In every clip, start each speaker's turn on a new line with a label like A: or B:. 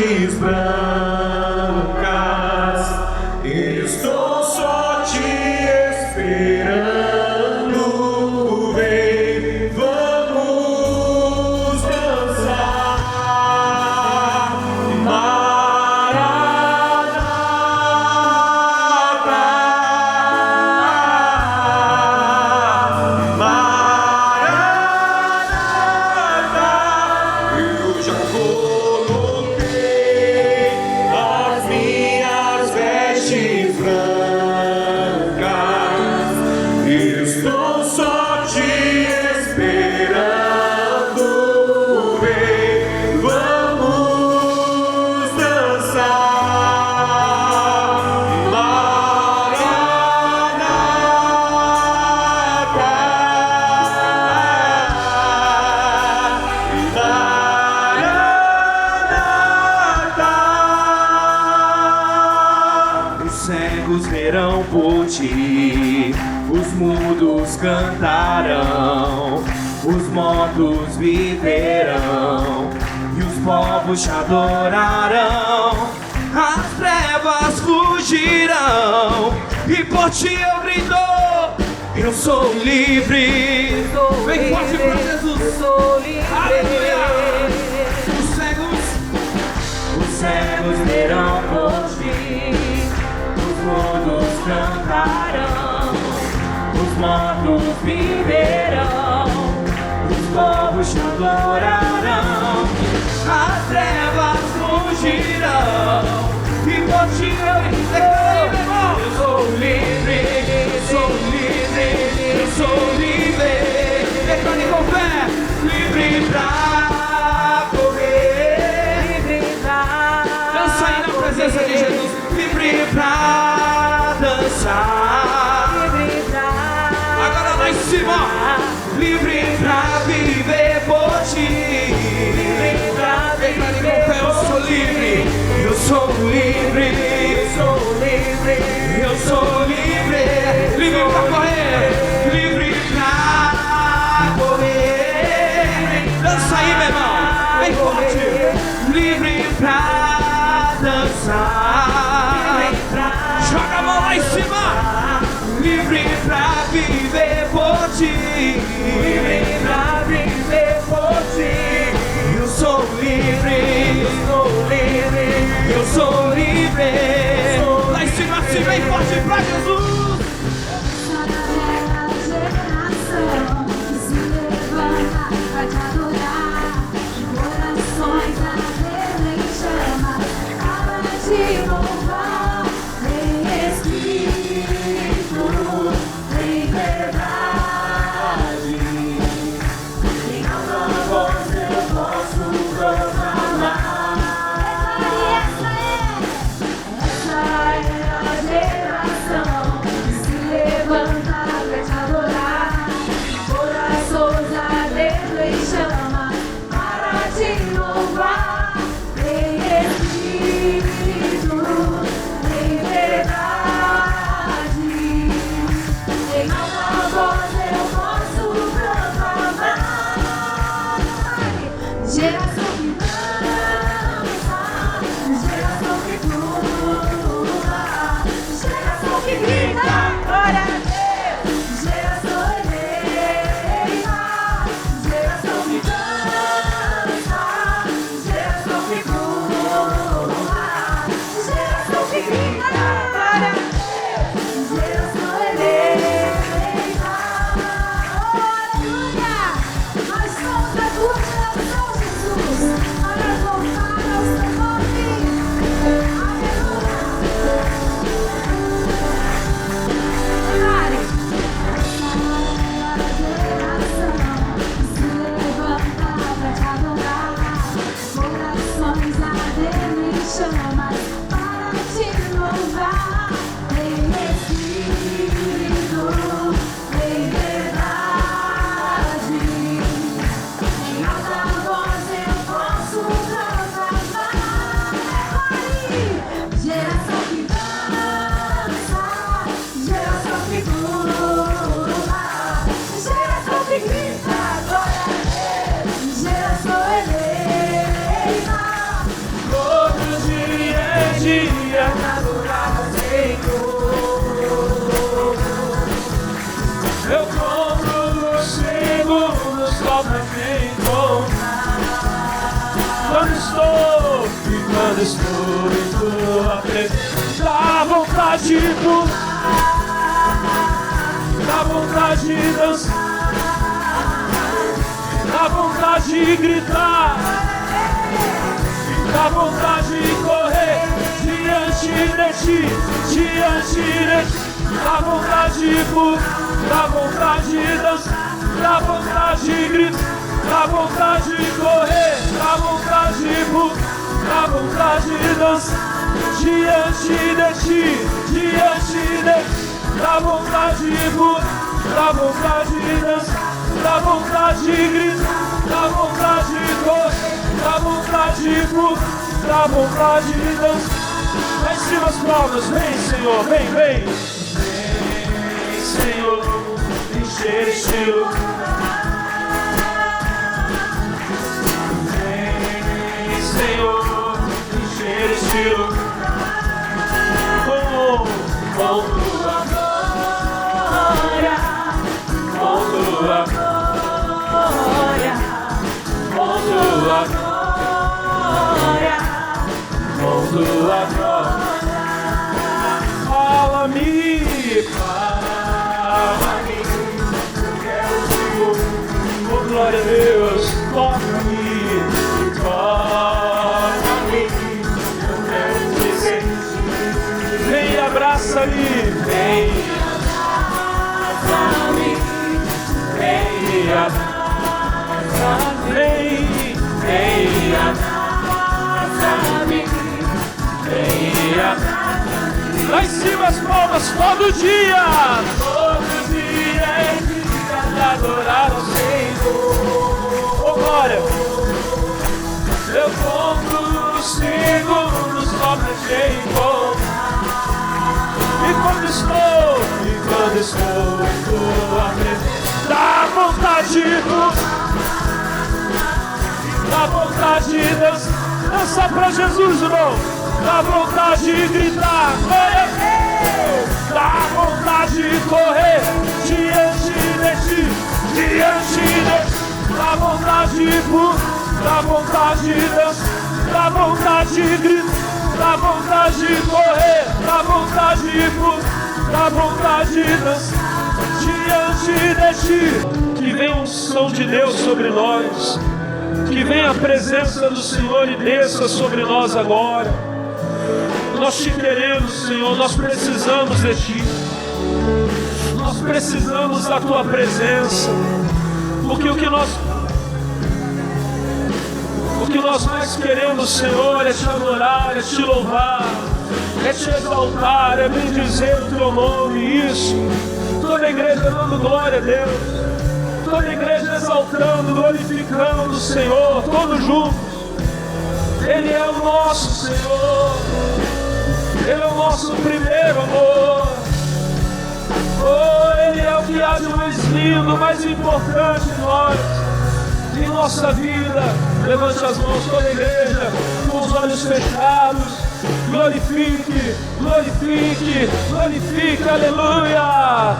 A: vestes brancas, estou só te esperando. Vem, vamos dançar. Estou só te esperando. Vem, vamos dançar. Maranata. Os cegos verão por ti, os mudos cantarão, os mortos viverão e os povos te adorarão. As trevas fugirão e por ti eu grito, eu sou livre. Vem forte pra Jesus.
B: Eu sou livre.
A: Aleluia. Os cegos verão por ti, os mudos cantarão, os mortos viverão, os povos te adorarão. As trevas fugirão e por ti eu sou livre, sou livre, eu sou livre. Declare com fé, livre pra correr,
B: Livre pra
A: dança aí na presença de Jesus, livre pra dançar.
B: Livre pra
A: Agora lá em cima, livre pra viver por ti.
B: Livre pra
A: Declare com
B: viver
A: fé, eu sou livre, eu sou livre,
B: Eu sou livre.
A: eu sou livre, livre pra correr, livre pra correr. Dança aí, meu irmão, vem forte, livre pra dançar. Joga a mão lá em cima, livre pra viver por ti,
B: Livre pra viver por ti.
A: eu sou livre, eu sou livre. Lá em cima, assim, bem forte pra Jesus.
C: Toda velha geração que se levanta pra te adorar, corações ardendo em chamas para te louvar. Vem Espírito, vem verdade, em alta voz eu posso proclamar. Essa é a geração
B: me encontrar. Quando estou em tua presença, dá vontade de pular, dá vontade de dançar, dá vontade de gritar, dá vontade de correr diante de ti, dá vontade de pular, dá vontade de dançar, dá vontade de gritar, dá vontade de correr, dá vontade de pular, dá vontade de dançar diante de ti, dá vontade de pular, dá vontade de dançar, dá vontade de gritar, dá vontade de correr, dá vontade de pular, dá vontade de dançar. Lá em cima as palmas, vem Senhor, vem, vem. Vem Senhor, encher este lugar. Vem Senhor, encher este lugar. Com tua glória, com tua glória, com tua glória, com tua glória. Fala-me, fala-me, eu quero te ouvir. Oh, glória a Deus, toca-me, toca-me, eu quero te sentir. Vem, abraça-me, vem, abraça-me, vem, abraça-me, vem, abraça-me, vem, abraça-me. Lá em cima as palmas, todo dia é dia de adorar o Senhor. Oh glória, eu conto os segundos só pra te encontrar. E quando estou em tua presença, dá vontade de dá vontade de dançar pra Jesus, irmão. Dá vontade de gritar, glória a Deus. Dá vontade de correr diante de ti, dá vontade de pular, dá vontade de dançar, dá vontade de gritar, dá vontade de correr, dá vontade de pular, dá vontade de dançar diante de ti. Que venha a unção de Deus sobre nós, que venha a presença do Senhor e desça sobre nós agora. Nós te queremos, Senhor, nós precisamos de Ti. Nós precisamos da Tua presença. Porque o que nós mais queremos, Senhor, é Te adorar, é Te louvar, é Te exaltar, é bendizer o Teu nome. Isso. Toda a igreja dando glória a Deus. Toda a igreja exaltando, glorificando o Senhor, todos juntos. Ele é o nosso Senhor. Ele é o nosso primeiro amor. Oh, Ele é o que há de mais lindo, mais importante em nós, em nossa vida. Levante as mãos, toda a igreja, com os olhos fechados. Glorifique, glorifique, glorifique, aleluia.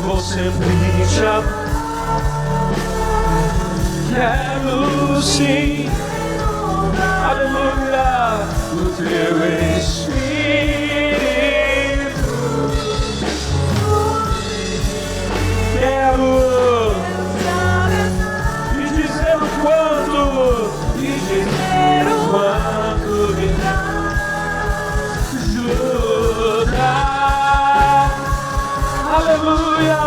B: Vou sempre te amar. Quero sim, aleluia, o Teu Espírito. Quero te dizer o quanto me ajuda. Aleluia.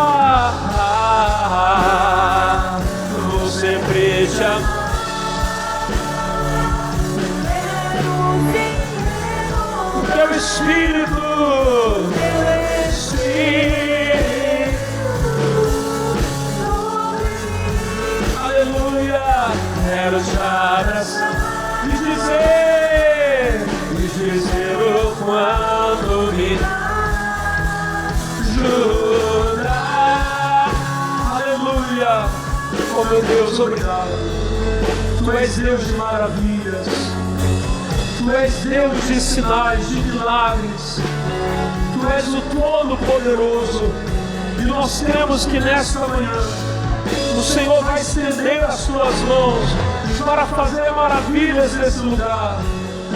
B: Vou sempre te amar. Teu Espírito, aleluia, quero te abraçar e dizer o quanto me ajuda, aleluia. Oh meu Deus, obrigado. Tu és Deus de maravilhas. Tu és Deus de sinais, de milagres. Tu és o Todo-Poderoso. E E nós cremos que nesta manhã o Senhor vai estender as suas mãos para fazer maravilhas nesse lugar,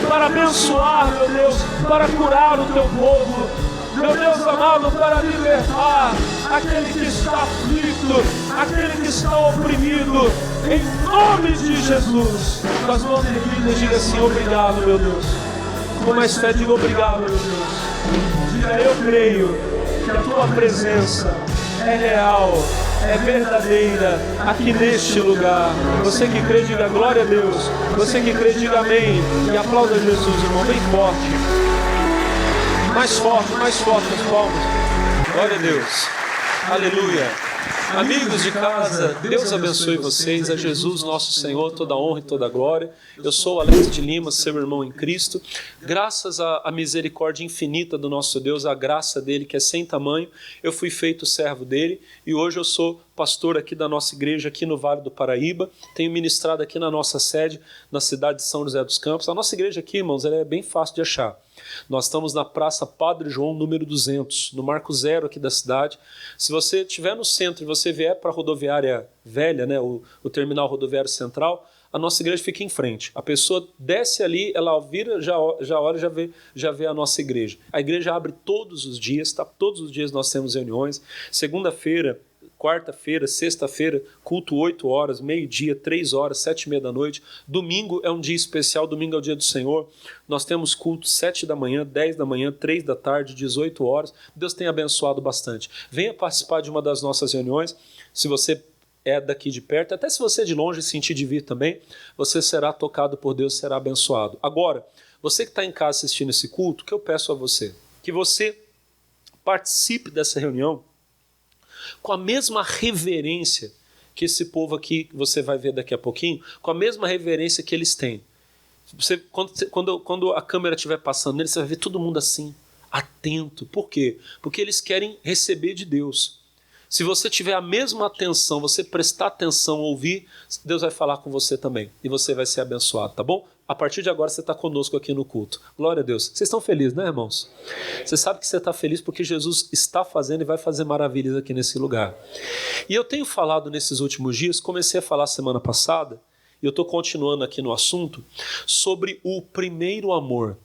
B: para abençoar, meu Deus, para curar o teu povo, meu Deus amado, para libertar aquele que está aflito, aquele que está oprimido, em nome de Jesus. Nós vamos erguer e dizer assim: obrigado, meu Deus. Com mais fé, diga obrigado, meu Deus. Diga: eu creio que a tua presença é real, é verdadeira aqui neste lugar. Você que crê, diga glória a Deus. Você que crê, diga amém. E aplauda Jesus, irmão, bem forte. Mais forte as palmas. Glória a Deus. Aleluia. Amigos de casa, Deus abençoe vocês. A Jesus, nosso Senhor, toda honra e toda glória. Eu sou Alex de Lima, seu irmão em Cristo. Graças à misericórdia infinita do nosso Deus, a graça dele que é sem tamanho, eu fui feito servo dele e hoje eu sou pastor aqui da nossa igreja, aqui no Vale do Paraíba. Tenho ministrado aqui na nossa sede, na cidade de São José dos Campos. A nossa igreja aqui, irmãos, ela é bem fácil de achar. Nós estamos na Praça Padre João, número 200, no Marco Zero aqui da cidade. Se você estiver no centro e você vier para a rodoviária velha, né, o terminal rodoviário central, a nossa igreja fica em frente. A pessoa desce ali, ela vira, já olha, já vê a nossa igreja. A igreja abre todos os dias, tá? Todos os dias nós temos reuniões. Segunda-feira, quarta-feira, sexta-feira, culto 8 horas, meio-dia, 3 horas, 7h30 da noite. Domingo é um dia especial, domingo é o dia do Senhor. Nós temos culto 7 da manhã, 10 da manhã, 3 da tarde, 18 horas. Deus tem abençoado bastante. Venha participar de uma das nossas reuniões. Se você é daqui de perto, até se você é de longe sentir de vir também, você será tocado por Deus, será abençoado. Agora, você que está em casa assistindo esse culto, o que eu peço a você? Que você participe dessa reunião com a mesma reverência que esse povo aqui, que você vai ver daqui a pouquinho, com a mesma reverência que eles têm. Quando a câmera estiver passando neles, você vai ver todo mundo assim, atento. Por quê? Porque eles querem receber de Deus. Se você tiver a mesma atenção, você prestar atenção, ouvir, Deus vai falar com você também. E você vai ser abençoado, tá bom? A partir de agora você está conosco aqui no culto. Glória a Deus. Vocês estão felizes, né, irmãos? Você sabe que você está feliz porque Jesus está fazendo e vai fazer maravilhas aqui nesse lugar. E eu tenho falado nesses últimos dias, comecei a falar semana passada, e eu estou continuando aqui no assunto, sobre o primeiro amor.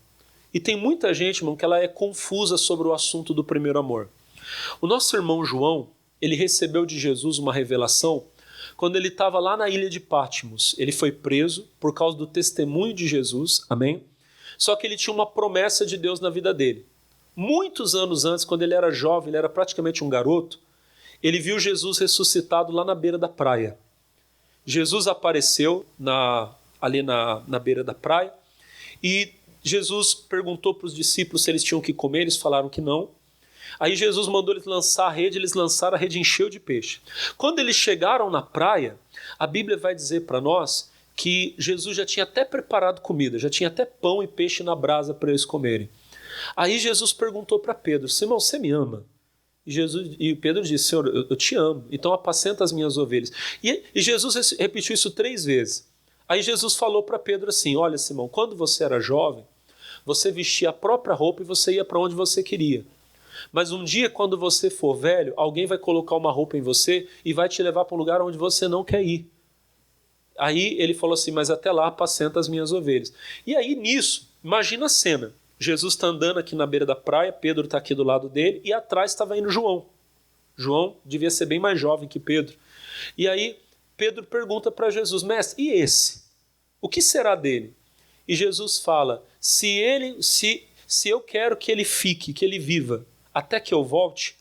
B: E tem muita gente, irmão, que ela é confusa sobre o assunto do primeiro amor. O nosso irmão João, ele recebeu de Jesus uma revelação quando ele estava lá na ilha de Patmos. Ele foi preso por causa do testemunho de Jesus, amém? Só que ele tinha uma promessa de Deus na vida dele. Muitos anos antes, quando ele era jovem, ele era praticamente um garoto, ele viu Jesus ressuscitado lá na beira da praia. Jesus apareceu ali na beira da praia e Jesus perguntou para os discípulos se eles tinham que comer, eles falaram que não. Aí Jesus mandou eles lançar a rede, eles lançaram, a rede encheu de peixe. Quando eles chegaram na praia, a Bíblia vai dizer para nós que Jesus já tinha até preparado comida, já tinha até pão e peixe na brasa para eles comerem. Aí Jesus perguntou para Pedro: Simão, você me ama? E Pedro disse: Senhor, eu te amo, então apacenta as minhas ovelhas. E Jesus repetiu isso 3 vezes. Aí Jesus falou para Pedro assim: olha, Simão, quando você era jovem, você vestia a própria roupa e você ia para onde você queria. Mas um dia, quando você for velho, alguém vai colocar uma roupa em você e vai te levar para um lugar onde você não quer ir. Aí ele falou assim: mas até lá apacenta as minhas ovelhas. E aí nisso, imagina a cena. Jesus está andando aqui na beira da praia, Pedro está aqui do lado dele e atrás estava indo João. João devia ser bem mais jovem que Pedro. E aí Pedro pergunta para Jesus: mestre, e esse? O que será dele? E Jesus fala: se eu quero que ele fique, que ele viva, até que eu volte,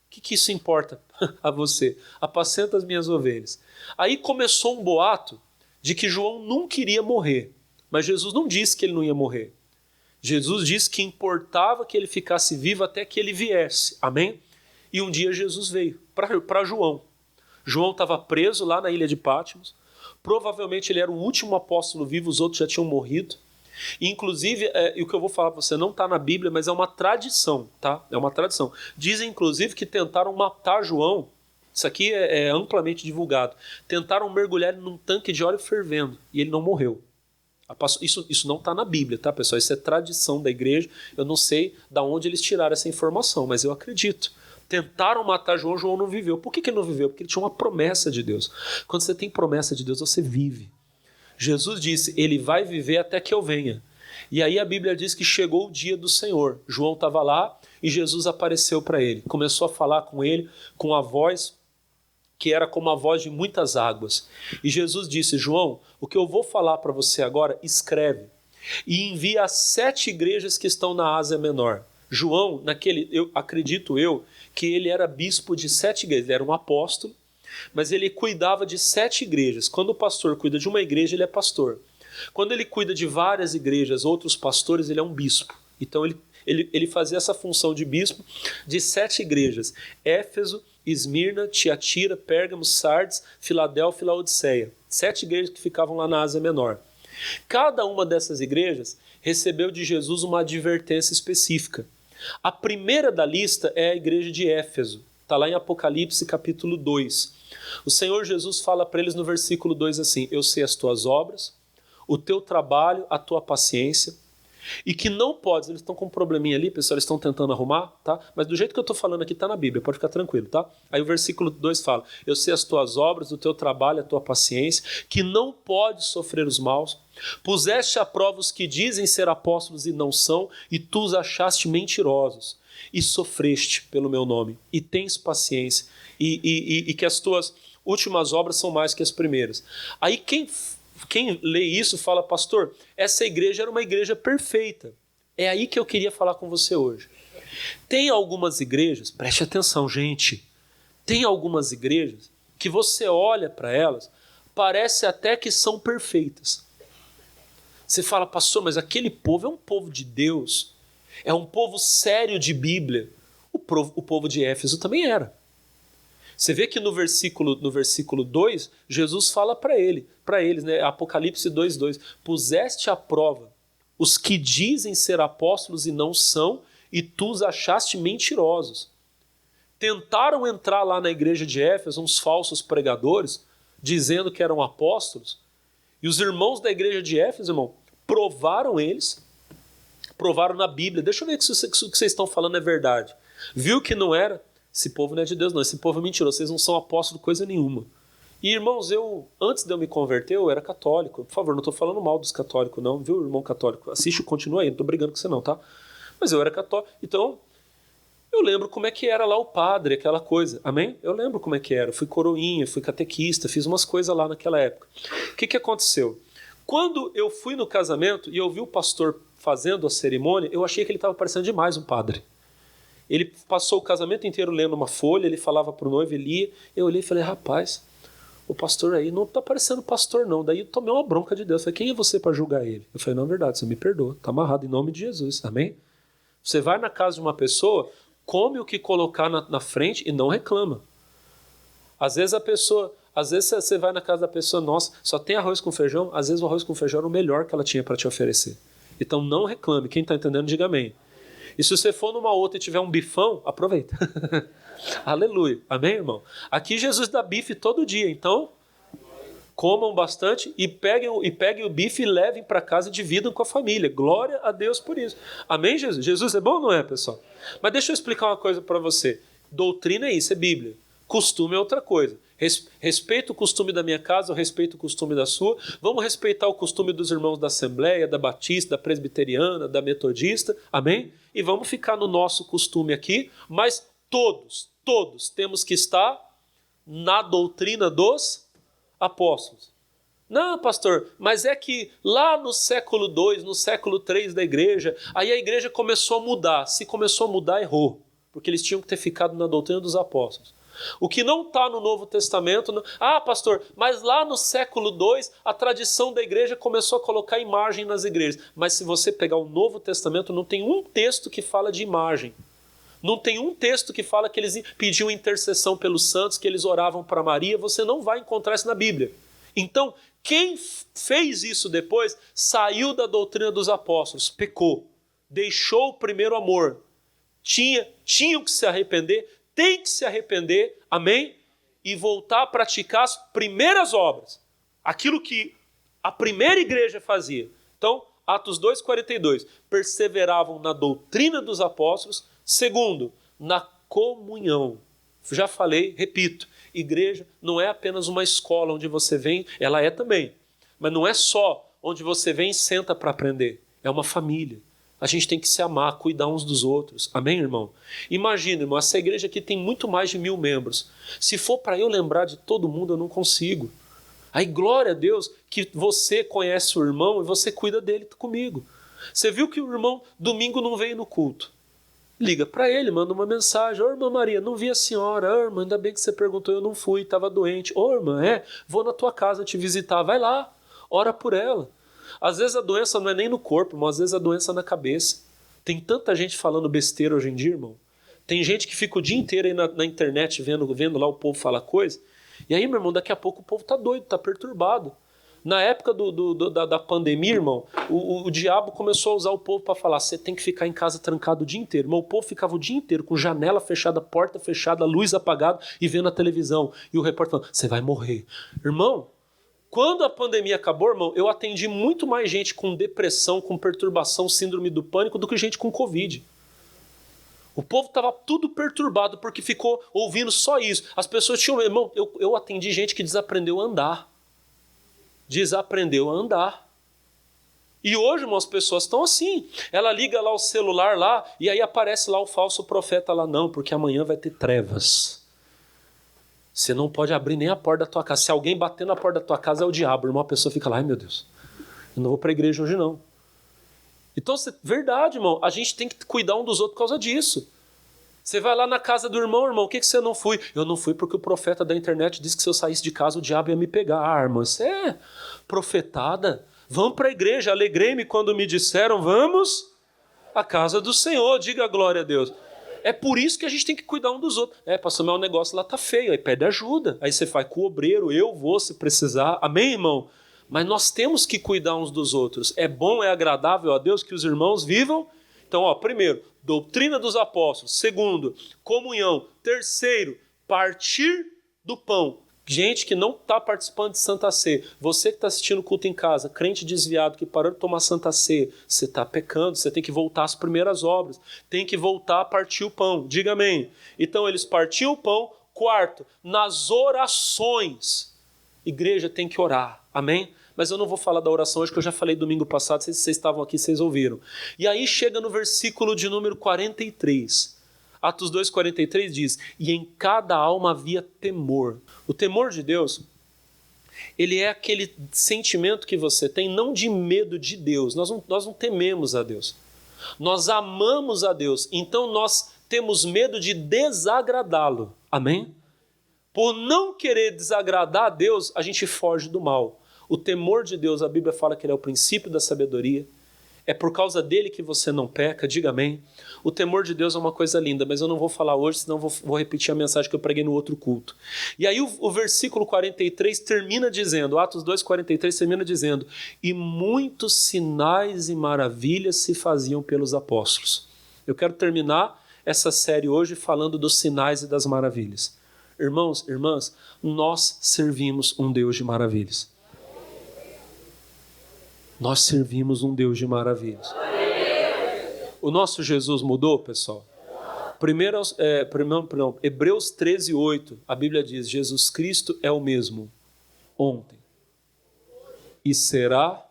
B: o que isso importa a você? Apacenta as minhas ovelhas. Aí começou um boato de que João nunca iria morrer. Mas Jesus não disse que ele não ia morrer. Jesus disse que importava que ele ficasse vivo até que ele viesse. Amém? E um dia Jesus veio para João. João estava preso lá na ilha de Patmos. Provavelmente ele era o último apóstolo vivo, os outros já tinham morrido. E, inclusive, o que eu vou falar para você não está na Bíblia, mas é uma tradição, tá? É uma tradição. Dizem, inclusive, que tentaram matar João. Isso aqui é amplamente divulgado. Tentaram mergulhar ele num tanque de óleo fervendo e ele não morreu. Isso não está na Bíblia, tá, pessoal? Isso é tradição da igreja. Eu não sei de onde eles tiraram essa informação, mas eu acredito. Tentaram matar João, João não viveu. Por que ele não viveu? Porque ele tinha uma promessa de Deus. Quando você tem promessa de Deus, você vive. Jesus disse, ele vai viver até que eu venha. E aí a Bíblia diz que chegou o dia do Senhor. João estava lá e Jesus apareceu para ele. Começou a falar com ele com a voz que era como a voz de muitas águas. E Jesus disse, João, o que eu vou falar para você agora, escreve. E envia às 7 igrejas que estão na Ásia Menor. João, acredito eu, que ele era bispo de 7 igrejas. Ele era um apóstolo, mas ele cuidava de 7 igrejas. Quando o pastor cuida de uma igreja, ele é pastor. Quando ele cuida de várias igrejas, outros pastores, ele é um bispo. Então ele fazia essa função de bispo de 7 igrejas. Éfeso, Esmirna, Tiatira, Pérgamo, Sardes, Filadélfia e Laodiceia. 7 igrejas que ficavam lá na Ásia Menor. Cada uma dessas igrejas recebeu de Jesus uma advertência específica. A primeira da lista é a igreja de Éfeso. Está lá em Apocalipse capítulo 2. O Senhor Jesus fala para eles no versículo 2 assim, eu sei as tuas obras, o teu trabalho, a tua paciência, e que não podes, eles estão com um probleminha ali, pessoal, eles estão tentando arrumar, tá? Mas do jeito que eu estou falando aqui está na Bíblia, pode ficar tranquilo, tá? Aí o versículo 2 fala, eu sei as tuas obras, o teu trabalho, a tua paciência, que não podes sofrer os maus, puseste à prova os que dizem ser apóstolos e não são, e tu os achaste mentirosos, e sofreste pelo meu nome, e tens paciência, e que as tuas últimas obras são mais que as primeiras. Aí quem lê isso fala, pastor, essa igreja era uma igreja perfeita. É aí que eu queria falar com você hoje. Tem algumas igrejas, preste atenção, gente, tem algumas igrejas que você olha para elas, parece até que são perfeitas. Você fala, pastor, mas aquele povo é um povo de Deus, é um povo sério de Bíblia. O povo de Éfeso também era. Você vê que no versículo 2, Jesus fala para eles, né? Apocalipse 2:2, puseste à prova os que dizem ser apóstolos e não são, e tu os achaste mentirosos. Tentaram entrar lá na igreja de Éfeso uns falsos pregadores, dizendo que eram apóstolos, e os irmãos da igreja de Éfeso, irmão, provaram na Bíblia, deixa eu ver se o que vocês estão falando é verdade. Viu que não era? Esse povo não é de Deus não, esse povo é mentiroso, vocês não são apóstolos coisa nenhuma. E irmãos, antes de eu me converter, eu era católico. Por favor, não estou falando mal dos católicos não, viu, irmão católico? Assiste, continua aí, não estou brigando com você não, tá? Mas eu era católico, então eu lembro como é que era lá o padre, aquela coisa, amém? Eu lembro como é que era, fui coroinha, fui catequista, fiz umas coisas lá naquela época. O que aconteceu? Quando eu fui no casamento e eu vi o pastor fazendo a cerimônia, eu achei que ele estava parecendo demais um padre. Ele passou o casamento inteiro lendo uma folha, ele falava para o noivo, ele lia. Eu olhei e falei, rapaz, o pastor aí não está parecendo pastor não. Daí eu tomei uma bronca de Deus. Eu falei, quem é você para julgar ele? Eu falei, não, é verdade, você me perdoa, está amarrado em nome de Jesus, amém? Você vai na casa de uma pessoa, come o que colocar na frente e não reclama. Às vezes você vai na casa da pessoa, nossa, só tem arroz com feijão, às vezes o arroz com feijão era o melhor que ela tinha para te oferecer. Então não reclame, quem está entendendo, diga amém. E se você for numa outra e tiver um bifão, aproveita. Aleluia. Amém, irmão? Aqui Jesus dá bife todo dia, então comam bastante e peguem o bife e levem para casa e dividam com a família. Glória a Deus por isso. Amém, Jesus? Jesus é bom ou não é, pessoal? Mas deixa eu explicar uma coisa para você. Doutrina é isso, é Bíblia. Costume é outra coisa. Respeito o costume da minha casa, eu respeito o costume da sua. Vamos respeitar o costume dos irmãos da Assembleia, da Batista, da Presbiteriana, da Metodista. Amém? E vamos ficar no nosso costume aqui, mas todos temos que estar na doutrina dos apóstolos. Não, pastor, mas é que lá no século II, no século III da igreja, aí a igreja começou a mudar. Se começou a mudar, errou, porque eles tinham que ter ficado na doutrina dos apóstolos. O que não está no Novo Testamento... Não... Ah, pastor, mas lá no século II, a tradição da igreja começou a colocar imagem nas igrejas. Mas se você pegar o Novo Testamento, não tem um texto que fala de imagem. Não tem um texto que fala que eles pediam intercessão pelos santos, que eles oravam para Maria. Você não vai encontrar isso na Bíblia. Então, quem fez isso depois, saiu da doutrina dos apóstolos, pecou, deixou o primeiro amor. Tinham que se arrepender, tem que se arrepender, amém? E voltar a praticar as primeiras obras. Aquilo que a primeira igreja fazia. Então, Atos 2:42. Perseveravam na doutrina dos apóstolos. Segundo, na comunhão. Já falei, repito, igreja não é apenas uma escola onde você vem, ela é também, mas não é só onde você vem e senta para aprender, é uma família. A gente tem que se amar, cuidar uns dos outros. Amém, irmão? Imagina, irmão, essa igreja aqui tem muito mais de 1000 membros. Se for para eu lembrar de todo mundo, eu não consigo. Aí, glória a Deus, que você conhece o irmão e você cuida dele comigo. Você viu que o irmão domingo não veio no culto. Liga para ele, manda uma mensagem. Ô, irmã Maria, não vi a senhora. Ô, irmã, ainda bem que você perguntou, eu não fui, estava doente. Ô, irmã, vou na tua casa te visitar. Vai lá, ora por ela. Às vezes a doença não é nem no corpo, mas às vezes a doença é na cabeça. Tem tanta gente falando besteira hoje em dia, irmão. Tem gente que fica o dia inteiro aí na internet vendo lá o povo falar coisa. E aí, meu irmão, daqui a pouco o povo tá doido, tá perturbado. Na época da pandemia, irmão, o diabo começou a usar o povo para falar: você tem que ficar em casa trancado o dia inteiro. Mas o povo ficava o dia inteiro com janela fechada, porta fechada, luz apagada e vendo a televisão. E o repórter falando: você vai morrer. Irmão, quando a pandemia acabou, irmão, eu atendi muito mais gente com depressão, com perturbação, síndrome do pânico, do que gente com Covid. O povo estava tudo perturbado porque ficou ouvindo só isso. As pessoas tinham... Irmão, eu atendi gente que desaprendeu a andar. Desaprendeu a andar. E hoje, irmão, as pessoas estão assim. Ela liga lá o celular lá e aí aparece lá o falso profeta lá. Não, porque amanhã vai ter trevas. Você não pode abrir nem a porta da tua casa. Se alguém bater na porta da tua casa é o diabo. Irmão, a pessoa fica lá: ai meu Deus, eu não vou para a igreja hoje não. Então, verdade, irmão, a gente tem que cuidar um dos outros por causa disso. Você vai lá na casa do irmão, irmão, o que você não foi? Eu não fui porque o profeta da internet disse que se eu saísse de casa o diabo ia me pegar. Ah, irmão, isso é profetada. Vamos para a igreja, alegrei-me quando me disseram, vamos à casa do Senhor, diga glória a Deus. É por isso que a gente tem que cuidar um dos outros. Pastor, mas o negócio lá tá feio, aí pede ajuda. Aí você faz com o obreiro, eu vou se precisar. Amém, irmão? Mas nós temos que cuidar uns dos outros. É bom, é agradável a Deus que os irmãos vivam. Então, primeiro, doutrina dos apóstolos. Segundo, comunhão. Terceiro, partir do pão. Gente que não está participando de Santa Ceia. Você que está assistindo o culto em casa, crente desviado, que parou de tomar Santa Ceia, você está pecando, você tem que voltar às primeiras obras. Tem que voltar a partir o pão. Diga amém. Então, eles partiam o pão. Quarto, nas orações. Igreja tem que orar. Amém? Mas eu não vou falar da oração hoje, que eu já falei domingo passado, se vocês estavam aqui, vocês ouviram. E aí chega no versículo de número 43. Atos 2,43 diz: e em cada alma havia temor. O temor de Deus, ele é aquele sentimento que você tem, não de medo de Deus. Nós não tememos a Deus. Nós amamos a Deus. Então nós temos medo de desagradá-lo. Amém? Por não querer desagradar a Deus, a gente foge do mal. O temor de Deus, a Bíblia fala que ele é o princípio da sabedoria. É por causa dele que você não peca, diga amém. O temor de Deus é uma coisa linda, mas eu não vou falar hoje, senão vou repetir a mensagem que eu preguei no outro culto. E aí o versículo 43 termina dizendo, Atos 2,43 termina dizendo: e muitos sinais e maravilhas se faziam pelos apóstolos. Eu quero terminar essa série hoje falando dos sinais e das maravilhas. Irmãos, irmãs, nós servimos um Deus de maravilhas. Nós servimos um Deus de maravilhas. O nosso Jesus mudou, pessoal? Hebreus 13:8, a Bíblia diz: Jesus Cristo é o mesmo ontem e será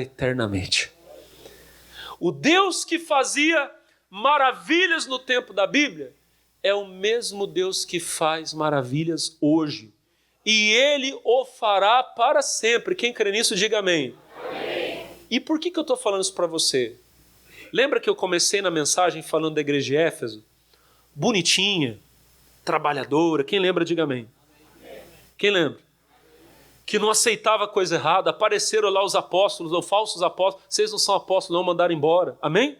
B: eternamente. O Deus que fazia maravilhas no tempo da Bíblia é o mesmo Deus que faz maravilhas hoje. E Ele o fará para sempre. Quem crê nisso, diga amém. Amém. E por que eu estou falando isso para você? Lembra que eu comecei na mensagem falando da igreja de Éfeso? Bonitinha, trabalhadora. Quem lembra, diga amém. Quem lembra? Que não aceitava coisa errada. Apareceram lá os apóstolos, ou falsos apóstolos. Vocês não são apóstolos, não, mandaram embora. Amém?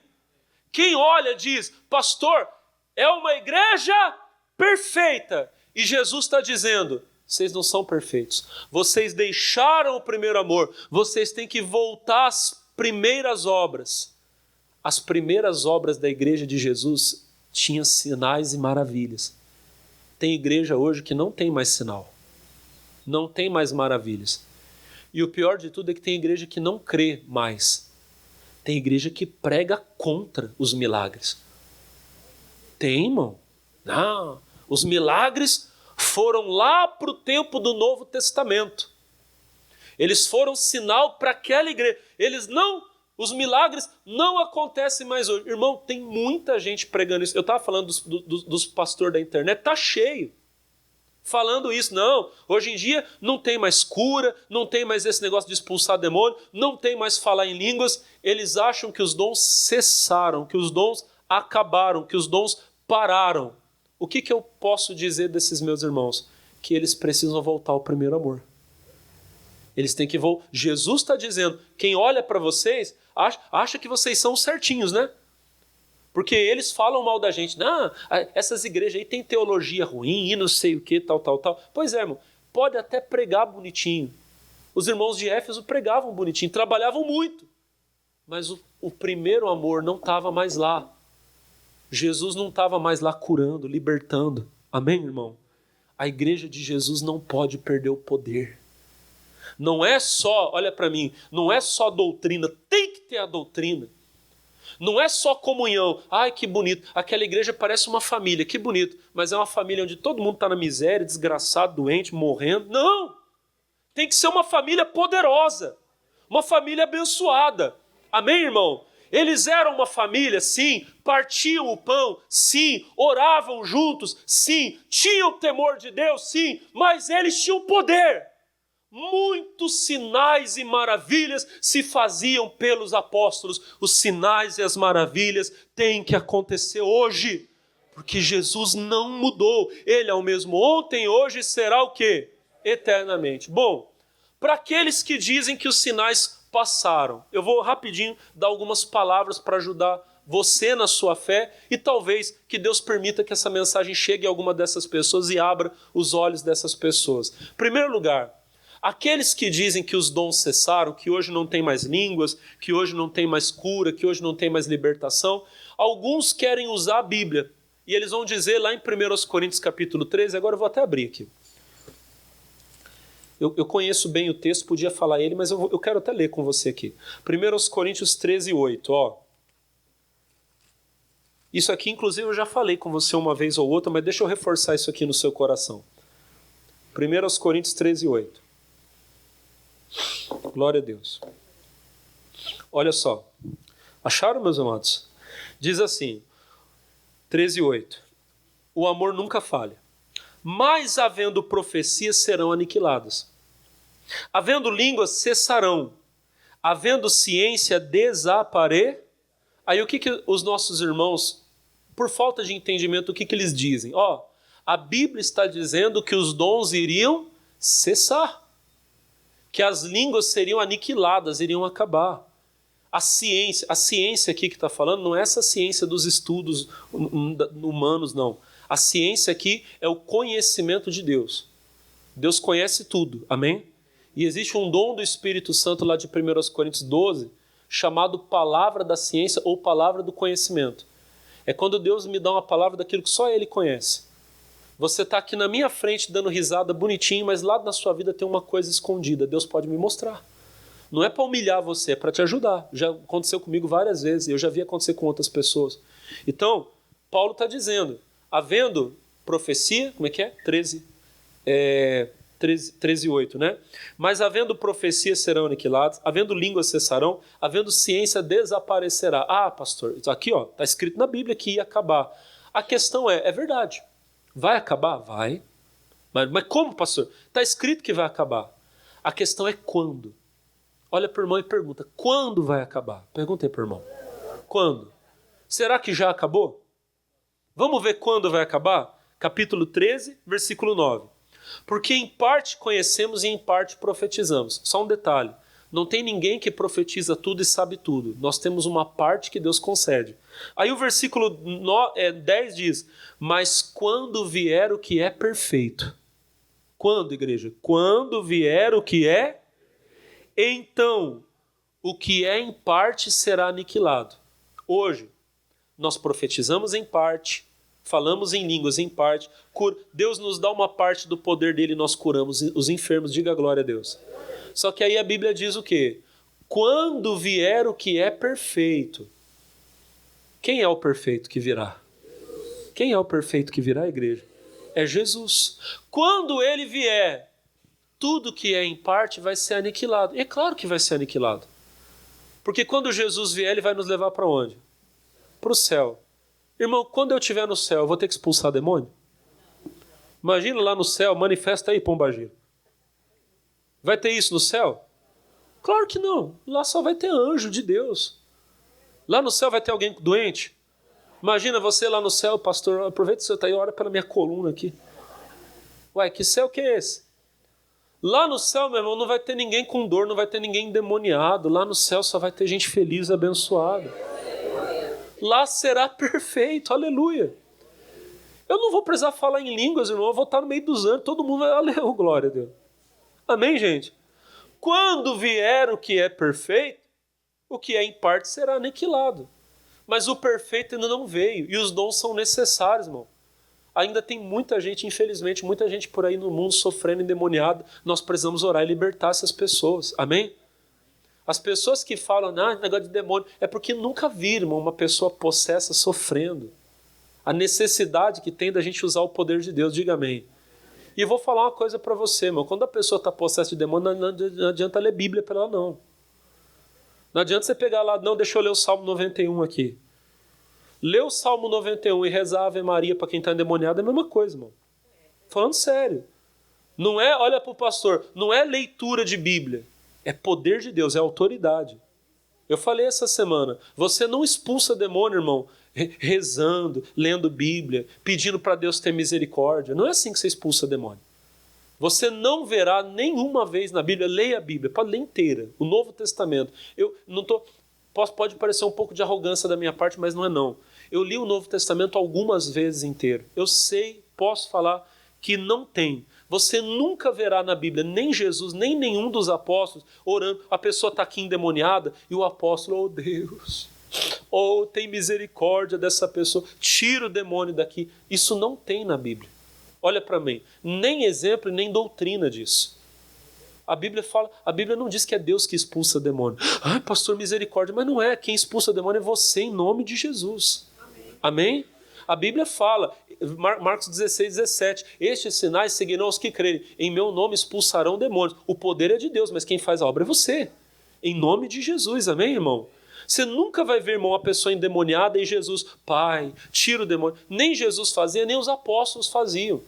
B: Quem olha diz: pastor, é uma igreja perfeita. E Jesus está dizendo: vocês não são perfeitos. Vocês deixaram o primeiro amor. Vocês têm que voltar às primeiras obras. As primeiras obras da igreja de Jesus tinham sinais e maravilhas. Tem igreja hoje que não tem mais sinal. Não tem mais maravilhas. E o pior de tudo é que tem igreja que não crê mais. Tem igreja que prega contra os milagres. Tem, irmão. Não. Os milagres foram lá para o tempo do Novo Testamento. Eles foram sinal para aquela igreja. Os milagres não acontecem mais hoje. Irmão, tem muita gente pregando isso. Eu estava falando dos pastores da internet, está cheio. Falando isso, não, hoje em dia não tem mais cura, não tem mais esse negócio de expulsar demônio, não tem mais falar em línguas. Eles acham que os dons cessaram, que os dons acabaram, que os dons pararam. O que eu posso dizer desses meus irmãos? Que eles precisam voltar ao primeiro amor. Eles têm que voltar. Jesus está dizendo, quem olha para vocês, acha que vocês são certinhos, né? Porque eles falam mal da gente. Não, essas igrejas aí têm teologia ruim e não sei o que, tal. Pois é, irmão, pode até pregar bonitinho. Os irmãos de Éfeso pregavam bonitinho, trabalhavam muito. Mas o primeiro amor não estava mais lá. Jesus não estava mais lá curando, libertando. Amém, irmão? A igreja de Jesus não pode perder o poder. Não é só, olha para mim, não é só doutrina, tem que ter a doutrina. Não é só comunhão. Ai, que bonito. Aquela igreja parece uma família, que bonito. Mas é uma família onde todo mundo está na miséria, desgraçado, doente, morrendo. Não! Tem que ser uma família poderosa. Uma família abençoada. Amém, irmão? Eles eram uma família, sim. Partiam o pão, sim. Oravam juntos, sim. Tinham temor de Deus, sim. Mas eles tinham poder. Muitos sinais e maravilhas se faziam pelos apóstolos. Os sinais e as maravilhas têm que acontecer hoje, porque Jesus não mudou. Ele é o mesmo ontem, hoje e será o quê? Eternamente. Bom, para aqueles que dizem que os sinais passaram, eu vou rapidinho dar algumas palavras para ajudar você na sua fé e talvez que Deus permita que essa mensagem chegue a alguma dessas pessoas e abra os olhos dessas pessoas. Em primeiro lugar, aqueles que dizem que os dons cessaram, que hoje não tem mais línguas, que hoje não tem mais cura, que hoje não tem mais libertação, alguns querem usar a Bíblia. E eles vão dizer lá em 1 Coríntios capítulo 13, agora eu vou até abrir aqui. Eu conheço bem o texto, podia falar ele, mas eu quero até ler com você aqui. 1 Coríntios 13, 8, ó. Isso aqui, inclusive, eu já falei com você uma vez ou outra, mas deixa eu reforçar isso aqui no seu coração. 1 Coríntios 13, 8. Glória a Deus. Olha só. Acharam, meus amados? Diz assim, 13:8. O amor nunca falha. Mas havendo profecias serão aniquiladas. Havendo línguas cessarão. Havendo ciência desaparecerá. Aí o que os nossos irmãos, por falta de entendimento, o que eles dizem? Ó, a Bíblia está dizendo que os dons iriam cessar. Que as línguas seriam aniquiladas, iriam acabar. A ciência aqui que está falando não é essa ciência dos estudos humanos, não. A ciência aqui é o conhecimento de Deus. Deus conhece tudo, amém? E existe um dom do Espírito Santo lá de 1 Coríntios 12, chamado palavra da ciência ou palavra do conhecimento. É quando Deus me dá uma palavra daquilo que só Ele conhece. Você está aqui na minha frente dando risada bonitinho, mas lá na sua vida tem uma coisa escondida. Deus pode me mostrar. Não é para humilhar você, é para te ajudar. Já aconteceu comigo várias vezes, eu já vi acontecer com outras pessoas. Então, Paulo está dizendo, havendo profecia, como é que é? 13:8, né? Mas havendo profecia serão aniquiladas, havendo línguas cessarão, havendo ciência desaparecerá. Ah, pastor, aqui ó, está escrito na Bíblia que ia acabar. A questão é verdade. Vai acabar? Vai. Mas como, pastor? Está escrito que vai acabar. A questão é quando. Olha para o irmão e pergunta, quando vai acabar? Perguntei para o irmão. Quando? Será que já acabou? Vamos ver quando vai acabar? Capítulo 13, versículo 9. Porque em parte conhecemos e em parte profetizamos. Só um detalhe. Não tem ninguém que profetiza tudo e sabe tudo. Nós temos uma parte que Deus concede. Aí o versículo 10 diz, mas quando vier o que é perfeito. Quando, igreja? Quando vier o que é, então o que é em parte será aniquilado. Hoje, nós profetizamos em parte, falamos em línguas em parte, Deus nos dá uma parte do poder dele e nós curamos os enfermos, diga glória a Deus. Só que aí a Bíblia diz o quê? Quando vier o que é perfeito. Quem é o perfeito que virá? Quem é o perfeito que virá, igreja? É Jesus. Quando ele vier, tudo que é em parte vai ser aniquilado. E é claro que vai ser aniquilado. Porque quando Jesus vier, ele vai nos levar para onde? Para o céu. Irmão, quando eu estiver no céu, eu vou ter que expulsar demônio? Imagina lá no céu, manifesta aí, pombagira. Vai ter isso no céu? Claro que não. Lá só vai ter anjo de Deus. Lá no céu vai ter alguém doente? Imagina você lá no céu, pastor, aproveita que você está aí, ora pela minha coluna aqui. Ué, que céu que é esse? Lá no céu, meu irmão, não vai ter ninguém com dor, não vai ter ninguém endemoniado. Lá no céu só vai ter gente feliz, abençoada. Lá será perfeito, aleluia. Eu não vou precisar falar em línguas, irmão, eu vou estar no meio dos anjos, todo mundo vai, aleluia, glória a Deus. Amém, gente? Quando vier o que é perfeito, o que é em parte será aniquilado. Mas o perfeito ainda não veio, e os dons são necessários, irmão. Ainda tem muita gente, infelizmente, muita gente por aí no mundo sofrendo, endemoniada. Nós precisamos orar e libertar essas pessoas. Amém? As pessoas que falam, negócio de demônio, é porque nunca viram uma pessoa possessa sofrendo. A necessidade que tem da gente usar o poder de Deus, diga amém. E eu vou falar uma coisa para você, irmão. Quando a pessoa está possessa de demônio, não adianta ler Bíblia para ela, não. Não adianta você pegar lá, não, deixa eu ler o Salmo 91 aqui. Ler o Salmo 91 e rezar a Ave Maria para quem está endemoniado é a mesma coisa, irmão. Falando sério. Não é, olha para o pastor, não é leitura de Bíblia. É poder de Deus, é autoridade. Eu falei essa semana, você não expulsa demônio, irmão, rezando, lendo Bíblia, pedindo para Deus ter misericórdia. Não é assim que você expulsa demônio. Você não verá nenhuma vez na Bíblia, leia a Bíblia, pode ler inteira, o Novo Testamento. Eu não tô, pode parecer um pouco de arrogância da minha parte, mas não é não. Eu li o Novo Testamento algumas vezes inteiro. Eu sei, posso falar que não tem. Você nunca verá na Bíblia nem Jesus, nem nenhum dos apóstolos orando. A pessoa está aqui endemoniada e o apóstolo, oh Deus, oh, tem misericórdia dessa pessoa, tira o demônio daqui. Isso não tem na Bíblia. Olha para mim, nem exemplo, nem doutrina disso. A Bíblia não diz que é Deus que expulsa demônio. Ai, pastor, misericórdia, mas não é. Quem expulsa demônio é você em nome de Jesus. Amém? A Bíblia fala, Marcos 16, 17, estes sinais seguirão os que crerem, em meu nome expulsarão demônios. O poder é de Deus, mas quem faz a obra é você. Em nome de Jesus, amém, irmão? Você nunca vai ver, irmão, uma pessoa endemoniada e Jesus, Pai, tira o demônio. Nem Jesus fazia, nem os apóstolos faziam.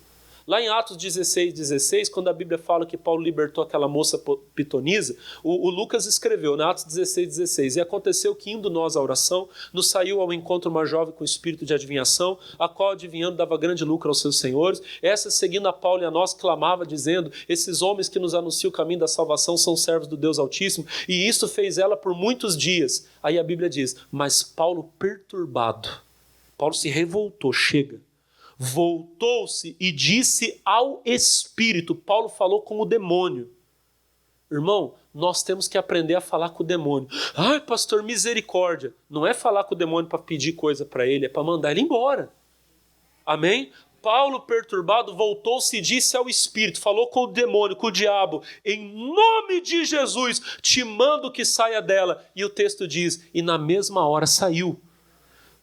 B: Lá em Atos 16, 16, quando a Bíblia fala que Paulo libertou aquela moça pitonisa, o Lucas escreveu, na Atos 16, 16, e aconteceu que indo nós à oração, nos saiu ao encontro uma jovem com espírito de adivinhação, a qual adivinhando dava grande lucro aos seus senhores, essa seguindo a Paulo e a nós clamava dizendo, esses homens que nos anunciam o caminho da salvação são servos do Deus Altíssimo, e isso fez ela por muitos dias. Aí a Bíblia diz, mas Paulo perturbado, Paulo se revoltou, chega. Voltou-se e disse ao Espírito, Paulo falou com o demônio. Irmão, nós temos que aprender a falar com o demônio. Ai, pastor, misericórdia. Não é falar com o demônio para pedir coisa para ele, é para mandar ele embora. Amém? Paulo, perturbado, voltou-se e disse ao Espírito, falou com o demônio, com o diabo, em nome de Jesus, te mando que saia dela. E o texto diz, e na mesma hora saiu.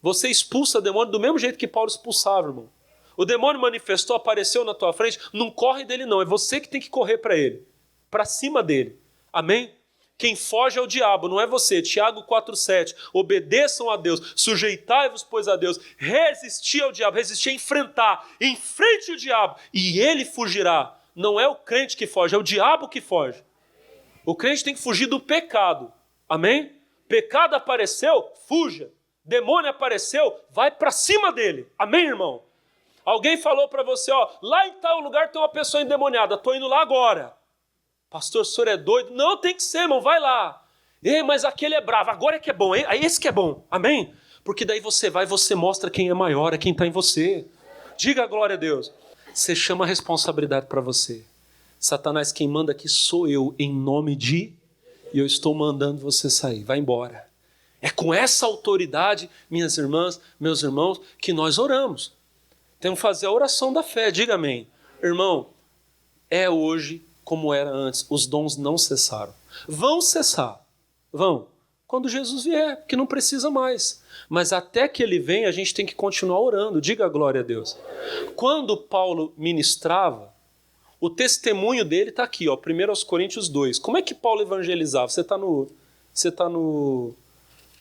B: Você expulsa o demônio do mesmo jeito que Paulo expulsava, irmão. O demônio manifestou, apareceu na tua frente, não corre dele não, é você que tem que correr para ele, para cima dele, amém? Quem foge é o diabo, não é você. Tiago 4,7, obedeçam a Deus, sujeitai-vos pois a Deus, resistir ao diabo, resistir a enfrentar, enfrente o diabo e ele fugirá. Não é o crente que foge, é o diabo que foge. O crente tem que fugir do pecado, amém? Pecado apareceu, fuja. Demônio apareceu, vai para cima dele, amém, irmão? Alguém falou para você, ó, lá em tal lugar tem uma pessoa endemoniada, estou indo lá agora. Pastor, o senhor é doido? Não, tem que ser, irmão, vai lá. Ei, mas aquele é bravo, agora é que é bom, hein? Esse que é bom, amém? Porque daí você vai e você mostra quem é maior, é quem está em você. Diga a glória a Deus. Você chama a responsabilidade para você. Satanás, quem manda aqui sou eu, em nome de... E eu estou mandando você sair, vai embora. É com essa autoridade, minhas irmãs, meus irmãos, que nós oramos. Temos que fazer a oração da fé, diga amém. Irmão, é hoje como era antes, os dons não cessaram. Vão cessar, vão. quando Jesus vier, que não precisa mais. Mas até que ele venha, a gente tem que continuar orando. Diga a glória a Deus. Quando Paulo ministrava, o testemunho dele está aqui, ó, 1 Coríntios 2. Como é que Paulo evangelizava? Você está no...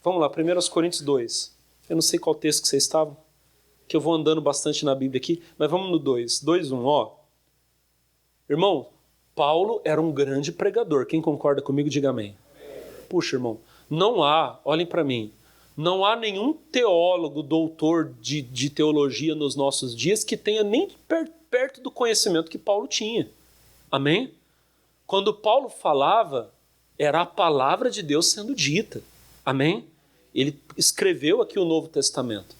B: Vamos lá, 1 Coríntios 2. Eu não sei qual texto que vocês estavam, que eu vou andando bastante na Bíblia aqui, mas vamos no 2. 2:1, ó. Irmão, Paulo era um grande pregador. Quem concorda comigo, diga amém. Puxa, irmão, não há, olhem para mim, não há nenhum teólogo, doutor de teologia nos nossos dias que tenha nem perto do conhecimento que Paulo tinha. Amém? Quando Paulo falava, era a palavra de Deus sendo dita. Amém? Ele escreveu aqui o Novo Testamento.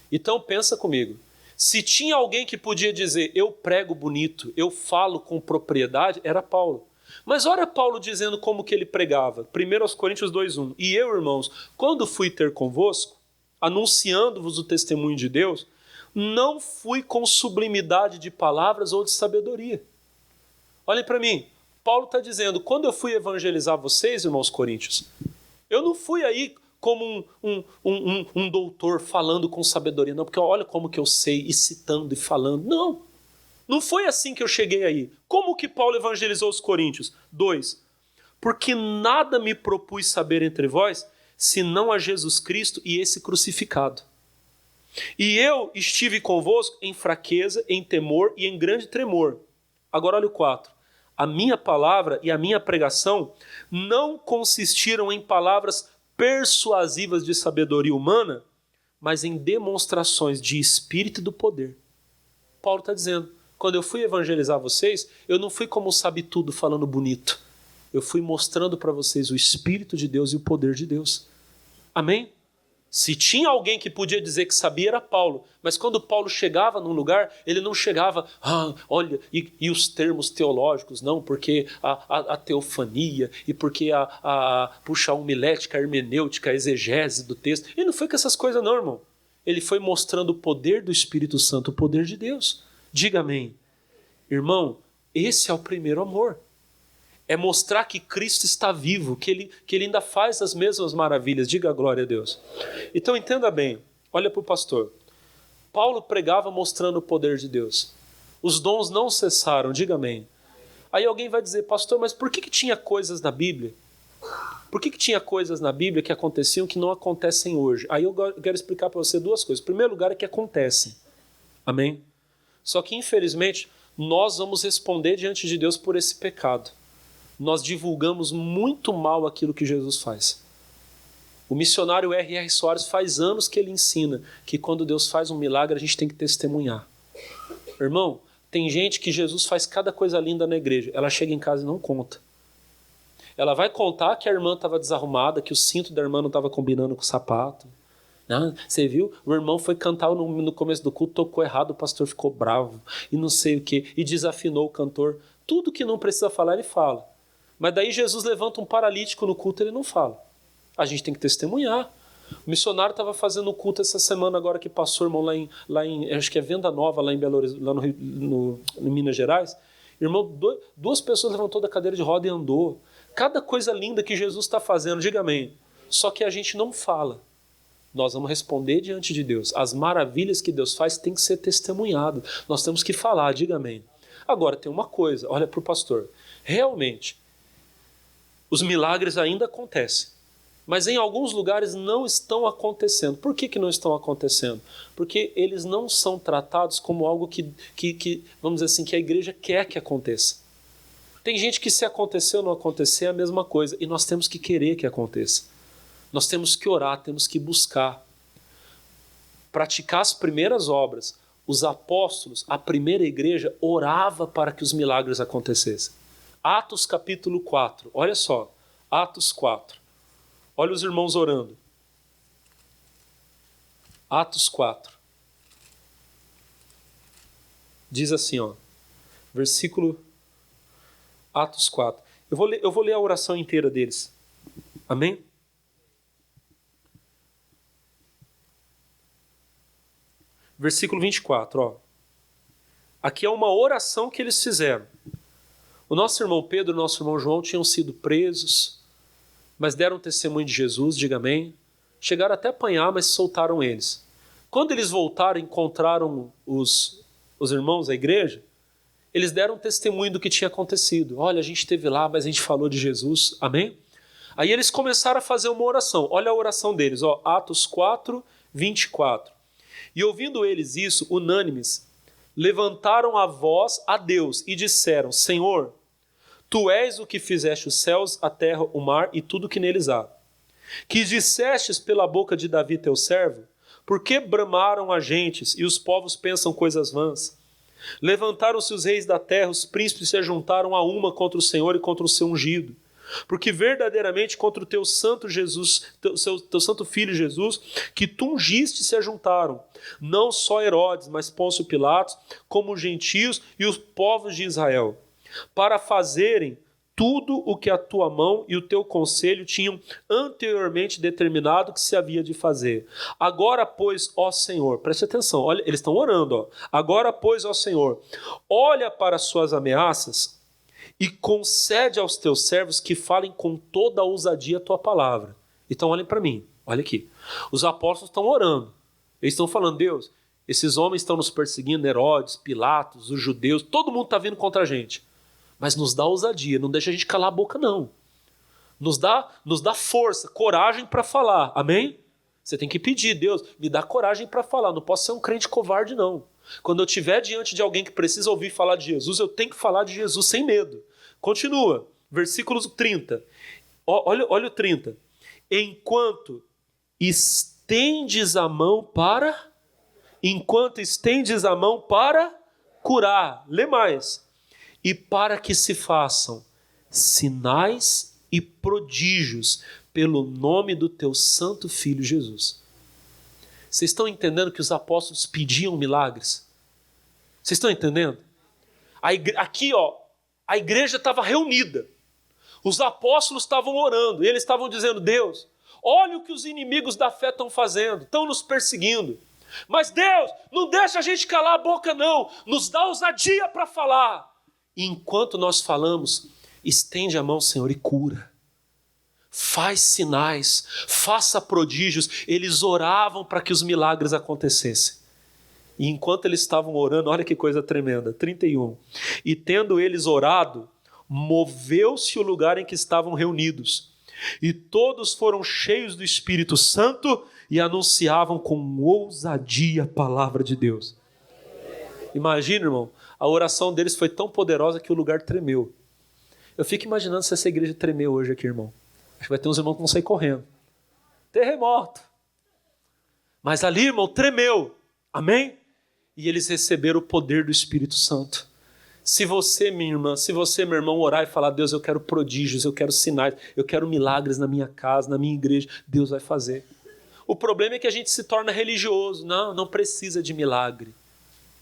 B: Então pensa comigo. Se tinha alguém que podia dizer, eu prego bonito, eu falo com propriedade, era Paulo. Mas olha Paulo dizendo como que ele pregava. 1 Coríntios 2:1. E eu, irmãos, quando fui ter convosco, anunciando-vos o testemunho de Deus, não fui com sublimidade de palavras ou de sabedoria. Olhem para mim. Paulo está dizendo, quando eu fui evangelizar vocês, irmãos coríntios, eu não fui aí como um doutor falando com sabedoria, não, porque olha como que eu sei, e citando e falando. Não, não foi assim que eu cheguei aí. Como que Paulo evangelizou os coríntios? 2. Porque nada me propus saber entre vós, senão a Jesus Cristo e esse crucificado. E eu estive convosco em fraqueza, em temor e em grande tremor. Agora olha o 4. A minha palavra e a minha pregação não consistiram em palavras persuasivas de sabedoria humana, mas em demonstrações de espírito e do poder. Paulo está dizendo, quando eu fui evangelizar vocês, eu não fui como sabe-tudo falando bonito. Eu fui mostrando para vocês o Espírito de Deus e o poder de Deus. Amém? Se tinha alguém que podia dizer que sabia, era Paulo. Mas quando Paulo chegava num lugar, ele não chegava, olha, e os termos teológicos, não, porque a teofania, e porque a homilética, a hermenêutica, a exegese do texto. Ele não foi com essas coisas não, irmão. Ele foi mostrando o poder do Espírito Santo, o poder de Deus. Diga amém. Irmão, esse é o primeiro amor. É mostrar que Cristo está vivo, que ele ainda faz as mesmas maravilhas. Diga a glória a Deus. Então entenda bem, olha para o pastor. Paulo pregava mostrando o poder de Deus. Os dons não cessaram, diga amém. Aí alguém vai dizer, pastor, mas por que tinha coisas na Bíblia? Por que tinha coisas na Bíblia que aconteciam que não acontecem hoje? Aí eu quero explicar para você duas coisas. O primeiro lugar é que acontecem. Amém? Só que infelizmente nós vamos responder diante de Deus por esse pecado. Nós divulgamos muito mal aquilo que Jesus faz. O missionário R.R. Soares faz anos que ele ensina que quando Deus faz um milagre, a gente tem que testemunhar. Irmão, tem gente que Jesus faz cada coisa linda na igreja. Ela chega em casa e não conta. Ela vai contar que a irmã estava desarrumada, que o cinto da irmã não estava combinando com o sapato. Você viu? O irmão foi cantar no começo do culto, tocou errado, o pastor ficou bravo. E não sei o quê. E desafinou o cantor. Tudo que não precisa falar, ele fala. Mas daí Jesus levanta um paralítico no culto e ele não fala. A gente tem que testemunhar. O missionário estava fazendo o culto essa semana agora que passou, irmão, lá em acho que é Venda Nova, lá em Belo Horizonte, lá em Minas Gerais. Irmão, duas pessoas levantou da cadeira de roda e andou. Cada coisa linda que Jesus está fazendo, diga amém. Só que a gente não fala. Nós vamos responder diante de Deus. As maravilhas que Deus faz têm que ser testemunhadas. Nós temos que falar, diga amém. Agora tem uma coisa, olha para o pastor. Realmente, os milagres ainda acontecem, mas em alguns lugares não estão acontecendo. Por que não estão acontecendo? Porque eles não são tratados como algo que vamos dizer assim, que a igreja quer que aconteça. Tem gente que se acontecer ou não acontecer é a mesma coisa, e nós temos que querer que aconteça. Nós temos que orar, temos que buscar. Praticar as primeiras obras. Os apóstolos, a primeira igreja, orava para que os milagres acontecessem. Atos capítulo 4, olha só, Atos 4, olha os irmãos orando. Atos 4, diz assim, ó, versículo, Atos 4, eu vou ler a oração inteira deles, amém? Versículo 24, ó, aqui é uma oração que eles fizeram. O nosso irmão Pedro e o nosso irmão João tinham sido presos, mas deram testemunho de Jesus, diga amém. Chegaram até a apanhar, mas soltaram eles. Quando eles voltaram e encontraram os irmãos da igreja, eles deram testemunho do que tinha acontecido. Olha, a gente esteve lá, mas a gente falou de Jesus, amém? Aí eles começaram a fazer uma oração. Olha a oração deles, ó, Atos 4, 24. E ouvindo eles isso, unânimes, levantaram a voz a Deus e disseram: Senhor, Tu és o que fizeste os céus, a terra, o mar e tudo que neles há. Que dissestes pela boca de Davi teu servo, por que bramaram as gentes e os povos pensam coisas vãs? Levantaram-se os reis da terra, os príncipes se ajuntaram a uma contra o Senhor e contra o seu ungido. Porque verdadeiramente contra o teu santo Jesus, teu santo filho Jesus, que tu ungiste, se ajuntaram, não só Herodes, mas Pôncio Pilatos, como os gentios e os povos de Israel, para fazerem tudo o que a tua mão e o teu conselho tinham anteriormente determinado que se havia de fazer. Agora, pois, ó Senhor, preste atenção, olha, eles estão orando, ó. Agora, pois, ó Senhor, olha para as suas ameaças e concede aos teus servos que falem com toda a ousadia a tua palavra. Então olhem para mim, olha aqui. Os apóstolos estão orando. Eles estão falando: Deus, esses homens estão nos perseguindo, Herodes, Pilatos, os judeus, todo mundo está vindo contra a gente. Mas nos dá ousadia, não deixa a gente calar a boca não. Nos dá força, coragem para falar, amém? Você tem que pedir: Deus, me dá coragem para falar, não posso ser um crente covarde não. Quando eu estiver diante de alguém que precisa ouvir falar de Jesus, eu tenho que falar de Jesus sem medo. Continua, versículo 30. Olha o 30. Enquanto estendes a mão para curar. Lê mais. E para que se façam sinais e prodígios pelo nome do teu santo filho Jesus. Vocês estão entendendo que os apóstolos pediam milagres? Vocês estão entendendo? Aqui, ó, a igreja estava reunida. Os apóstolos estavam orando. E eles estavam dizendo: Deus, olha o que os inimigos da fé estão fazendo. Estão nos perseguindo. Mas Deus, não deixa a gente calar a boca não. Nos dá ousadia para falar. E enquanto nós falamos, estende a mão, Senhor, e cura. Faz sinais, faça prodígios. Eles oravam para que os milagres acontecessem. E enquanto eles estavam orando, olha que coisa tremenda, 31. E tendo eles orado, moveu-se o lugar em que estavam reunidos. E todos foram cheios do Espírito Santo e anunciavam com ousadia a palavra de Deus. Imagina, irmão, a oração deles foi tão poderosa que o lugar tremeu. Eu fico imaginando se essa igreja tremeu hoje aqui, irmão. Acho que vai ter uns irmãos que vão sair correndo. Terremoto. Mas ali, irmão, tremeu. Amém? E eles receberam o poder do Espírito Santo. Se você, minha irmã, se você, meu irmão, orar e falar: Deus, eu quero prodígios, eu quero sinais, eu quero milagres na minha casa, na minha igreja, Deus vai fazer. O problema é que a gente se torna religioso. Não precisa de milagre.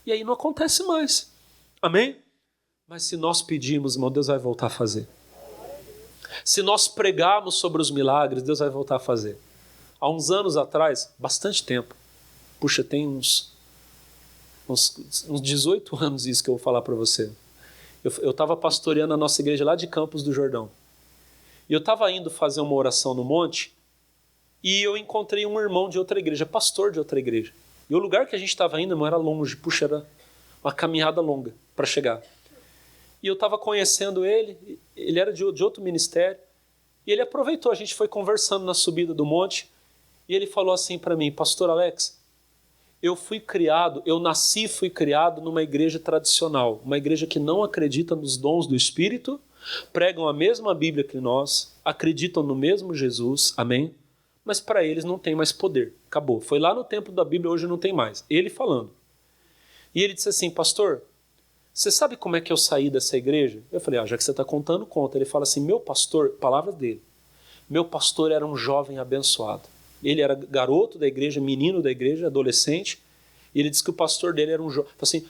B: E aí não acontece mais. Amém? Mas se nós pedirmos, irmão, Deus vai voltar a fazer. Se nós pregarmos sobre os milagres, Deus vai voltar a fazer. Há uns anos atrás, bastante tempo, puxa, tem uns 18 anos isso que eu vou falar para você. Eu estava pastoreando a nossa igreja lá de Campos do Jordão. E eu estava indo fazer uma oração no monte e eu encontrei um irmão de outra igreja, pastor de outra igreja. E o lugar que a gente estava indo não era longe, puxa, era uma caminhada longa para chegar. E eu estava conhecendo ele era de outro ministério, e ele aproveitou, a gente foi conversando na subida do monte, e ele falou assim para mim: Pastor Alex, eu nasci e fui criado numa igreja tradicional, uma igreja que não acredita nos dons do Espírito, pregam a mesma Bíblia que nós, acreditam no mesmo Jesus, amém? Mas para eles não tem mais poder, acabou. Foi lá no templo da Bíblia, hoje não tem mais. Ele falando. E ele disse assim: Pastor, você sabe como é que eu saí dessa igreja? Eu falei: já que você está contando, conta. Ele fala assim: meu pastor, palavras dele, meu pastor era um jovem abençoado. Ele era garoto da igreja, menino da igreja, adolescente. E ele disse que o pastor dele era um jovem. Assim,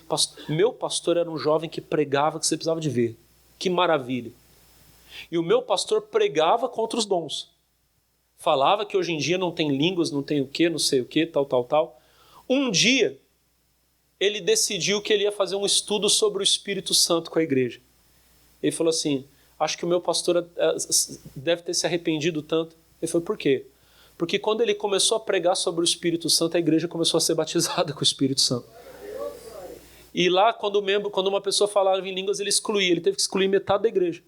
B: meu pastor era um jovem que pregava que você precisava de ver. Que maravilha. E o meu pastor pregava contra os dons. Falava que hoje em dia não tem línguas, não tem o quê, não sei o quê, tal. Um dia, ele decidiu que ele ia fazer um estudo sobre o Espírito Santo com a igreja. Ele falou assim: acho que o meu pastor deve ter se arrependido tanto. Ele falou, por quê? Porque quando ele começou a pregar sobre o Espírito Santo, a igreja começou a ser batizada com o Espírito Santo. E lá, quando uma pessoa falava em línguas, ele excluía. Ele teve que excluir metade da igreja.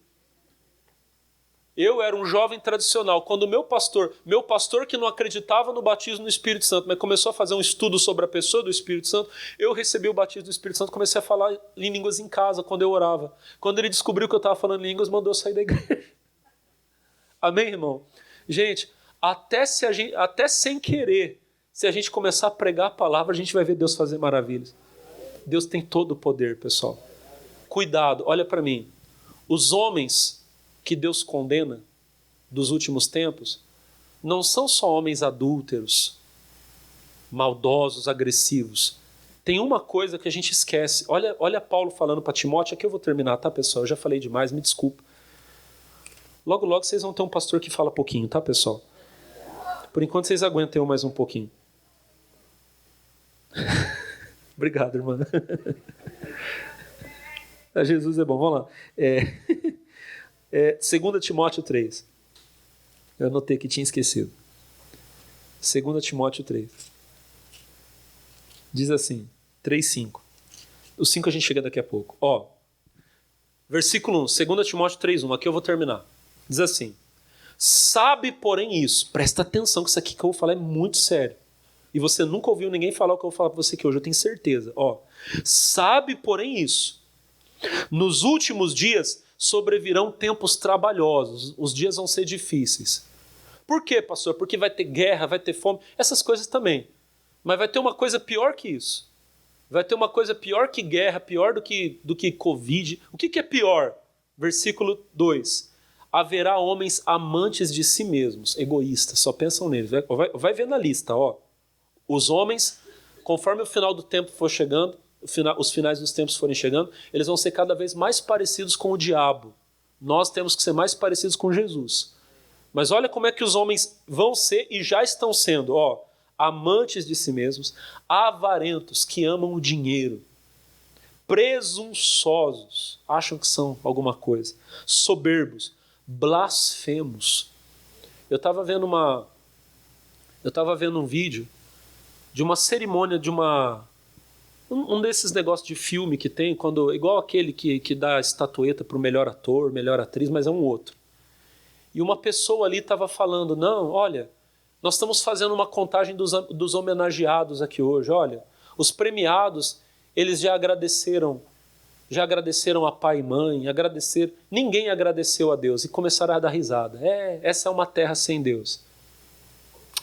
B: Eu era um jovem tradicional. Quando meu pastor que não acreditava no batismo no Espírito Santo, mas começou a fazer um estudo sobre a pessoa do Espírito Santo, eu recebi o batismo do Espírito Santo e comecei a falar em línguas em casa, quando eu orava. Quando ele descobriu que eu estava falando em línguas, mandou eu sair da igreja. Amém, irmão? Gente, até sem querer, se a gente começar a pregar a palavra, a gente vai ver Deus fazer maravilhas. Deus tem todo o poder, pessoal. Cuidado, olha para mim. Os homens que Deus condena dos últimos tempos não são só homens adúlteros, maldosos, agressivos. Tem uma coisa que a gente esquece. Olha Paulo falando para Timóteo. Aqui eu vou terminar, tá, pessoal? Eu já falei demais, me desculpa. Logo, logo vocês vão ter um pastor que fala pouquinho, tá, pessoal? Por enquanto vocês aguentem eu mais um pouquinho. Obrigado, irmã. Jesus é bom, vamos lá. 2 Timóteo 3. Eu anotei que tinha esquecido. 2 Timóteo 3. Diz assim, 3:5. O 5 a gente chega daqui a pouco. Versículo 1, 2 Timóteo 3:1. Aqui eu vou terminar. Diz assim: sabe, porém, isso. Presta atenção que isso aqui que eu vou falar é muito sério. E você nunca ouviu ninguém falar o que eu vou falar para você aqui hoje, eu tenho certeza. Sabe, porém, isso. Nos últimos dias sobrevirão tempos trabalhosos. Os dias vão ser difíceis. Por quê, pastor? Porque vai ter guerra, vai ter fome, essas coisas também. Mas vai ter uma coisa pior que isso. Vai ter uma coisa pior que guerra, pior do que Covid. O que é pior? Versículo 2. Haverá homens amantes de si mesmos, egoístas, só pensam neles. Vai ver na lista, Os homens, conforme o final do tempo for chegando, os finais dos tempos forem chegando, eles vão ser cada vez mais parecidos com o diabo. Nós temos que ser mais parecidos com Jesus. Mas olha como é que os homens vão ser e já estão sendo, amantes de si mesmos, avarentos, que amam o dinheiro, presunçosos, acham que são alguma coisa, soberbos, blasfemos. Eu estava vendo um vídeo de uma cerimônia de um desses negócios de filme que tem, igual aquele que dá a estatueta para o melhor ator, melhor atriz, mas é um outro. E uma pessoa ali estava falando, não, olha, nós estamos fazendo uma contagem dos homenageados aqui hoje, olha, os premiados, eles já agradeceram a pai e mãe, ninguém agradeceu a Deus e começaram a dar risada. Essa é uma terra sem Deus.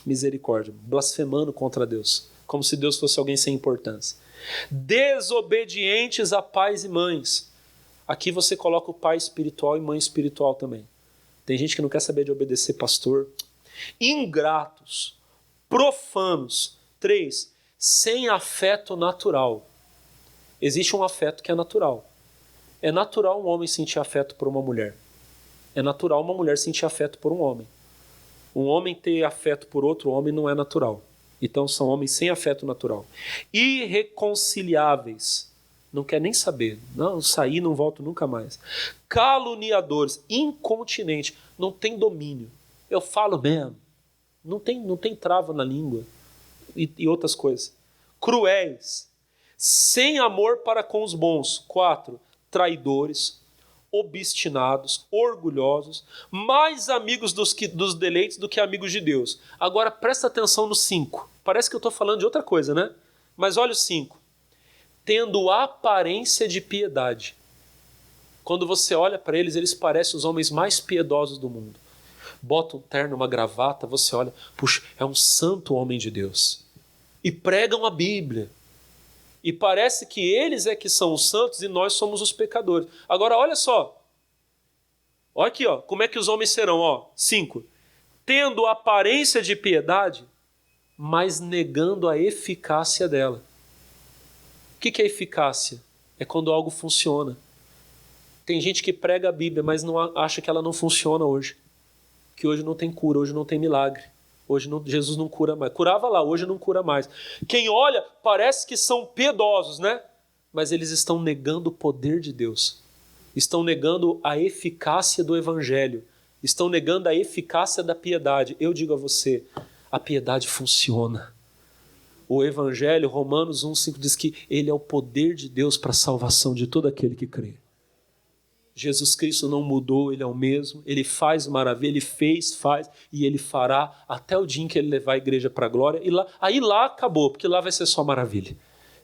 B: Misericórdia, blasfemando contra Deus, como se Deus fosse alguém sem importância. Desobedientes a pais e mães. Aqui você coloca o pai espiritual e mãe espiritual também. Tem gente que não quer saber de obedecer pastor. Ingratos, profanos. 3, sem afeto natural. Existe um afeto que é natural. É natural um homem sentir afeto por uma mulher. É natural uma mulher sentir afeto por um homem. Um homem ter afeto por outro homem não é natural. Então são homens sem afeto natural. Irreconciliáveis. Não quer nem saber. Não, saí, não volto nunca mais. Caluniadores. Incontinente. Não tem domínio. Eu falo mesmo. Não tem trava na língua. E outras coisas. Cruéis. Sem amor para com os bons. 4. Traidores. Obstinados, orgulhosos, mais amigos dos deleites do que amigos de Deus. Agora presta atenção no 5. Parece que eu estou falando de outra coisa, né? Mas olha o 5. Tendo aparência de piedade. Quando você olha para eles, eles parecem os homens mais piedosos do mundo. Bota um terno, uma gravata, você olha, puxa, é um santo homem de Deus. E pregam a Bíblia. E parece que eles é que são os santos e nós somos os pecadores. Agora, olha só. Olha aqui, como é que os homens serão. 5. Tendo aparência de piedade, mas negando a eficácia dela. O que é eficácia? É quando algo funciona. Tem gente que prega a Bíblia, mas não acha que ela não funciona hoje. Que hoje não tem cura, hoje não tem milagre. Hoje Jesus não cura mais. Curava lá, hoje não cura mais. Quem olha, parece que são piedosos, né? Mas eles estão negando o poder de Deus. estão negando a eficácia do Evangelho, estão negando a eficácia da piedade. Eu digo a você, a piedade funciona. O Evangelho, Romanos 1,5 diz que ele é o poder de Deus para a salvação de todo aquele que crê. Jesus Cristo não mudou, ele é o mesmo, ele faz maravilha, ele fez, faz e ele fará até o dia em que ele levar a igreja para a glória. E lá acabou, porque lá vai ser só maravilha.